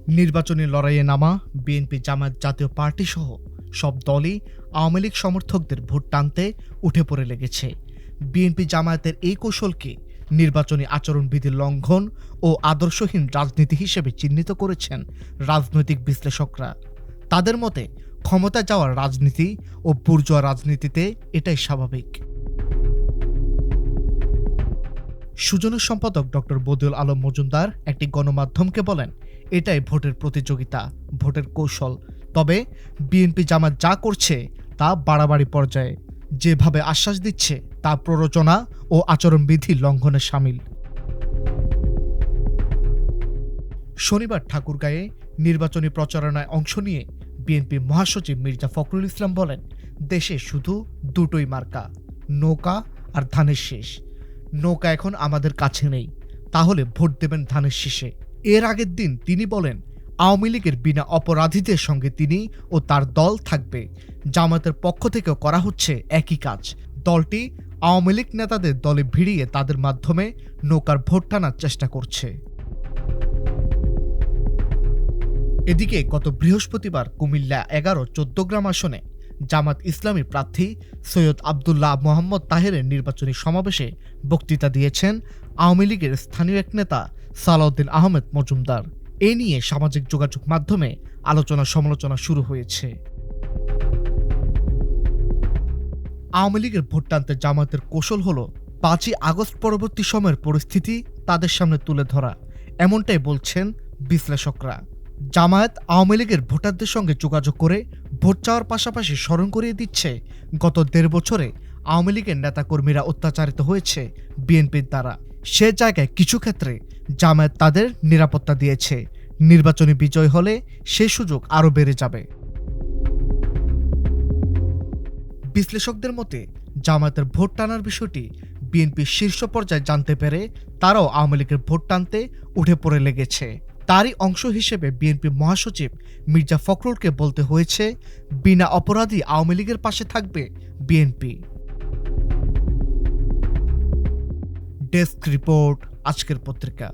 নির্বাচনী লড়াইয়ে নামা বিএনপি, জামায়াত, জাতীয় পার্টি সহ সব দলই আওয়ামী লীগ সমর্থকদের ভোট টানতে উঠে পড়ে লেগেছে। বিএনপি জামায়াতের এই কৌশলকে নির্বাচনী আচরণবিধির লঙ্ঘন ও আদর্শহীন রাজনীতি হিসেবে চিহ্নিত করেছেন রাজনৈতিক বিশ্লেষকরা। তাদের মতে ক্ষমতায় যাওয়ার রাজনীতি ও বুর্জোয়া রাজনীতিতে এটাই স্বাভাবিক। সুজনের সম্পাদক ডক্টর বদিউল আলম মজুমদার একটি গণমাধ্যমকে বলেন, এটাই ভোটের প্রতিযোগিতা, ভোটের কৌশল। তবে বিএনপি জামায়াত যা করছে তা বাড়াবাড়ি পর্যায়ে। যেভাবে আশ্বাস দিচ্ছে তা প্ররোচনা ও আচরণবিধি লঙ্ঘনে শামিল। শনিবার ঠাকুরগাঁয়ে নির্বাচনী প্রচারণায় অংশ নিয়ে বিএনপি মহাসচিব মির্জা ফখরুল ইসলাম বলেন, দেশে শুধু দুটোই মার্কা, নৌকা আর ধানের শীষ। নৌকা এখন আমাদের কাছে নেই, তাহলে ভোট দেবেন ধানের শীষে। এর আগের দিন তিনি বলেন, আওয়ামী লীগের বিনা অপরাধীদের সঙ্গে তিনি ও তার দল থাকবে। জামায়াতের পক্ষ থেকেও করা হচ্ছে একই কাজ। দলটি আওয়ামী লীগ নেতাদের দলে ভিড়িয়ে তাদের মাধ্যমে নৌকার ভোট টানার চেষ্টা করছে। এদিকে গত বৃহস্পতিবার কুমিল্লা ১১-১৪ আসনে জামাত ইসলামী প্রার্থী সৈয়দ আবদুল্লাহ মোহাম্মদ তাহেরের নির্বাচনী সমাবেশে বক্তৃতা দিয়েছেন আওয়ামী লীগের স্থানীয় এক নেতা সালাউদ্দিন আহমেদ মজুমদার। এ নিয়ে সামাজিক যোগাযোগ মাধ্যমে আলোচনা সমালোচনা শুরু হয়েছে। আওয়ামী লীগের ভোট টানতে জামায়াতের কৌশল হল ৫ই আগস্ট পরবর্তী সময়ের পরিস্থিতি তাদের সামনে তুলে ধরা, এমনটাই বলছেন বিশ্লেষকরা। জামায়াত আওয়ামী লীগের ভোটারদের সঙ্গে যোগাযোগ করে ভোট চাওয়ার পাশাপাশি স্মরণ করিয়ে দিচ্ছে গত ১.৫ বছরে আওয়ামী লীগের নেতাকর্মীরা অত্যাচারিত হয়েছে বিএনপির দ্বারা। সে জায়গায় কিছু ক্ষেত্রে জামায়াত তাদের নিরাপত্তা দিয়েছে। নির্বাচনী বিজয় হলে সে সুযোগ আরও বেড়ে যাবে। বিশ্লেষকদের মতে জামায়াতের ভোট টানার বিষয়টি বিএনপির শীর্ষ পর্যায়ে জানতে পেরে তারাও আওয়ামী লীগের ভোট টানতে উঠে পড়ে লেগেছে। তারই অংশ হিসেবে বিএনপি মহাসচিব মির্জা ফখরুলকে বলতে হয়েছে, বিনা অপরাধী আওয়ামী লীগের পাশে থাকবে বিএনপি। ডেস্ক রিপোর্ট, আজকের পত্রিকা।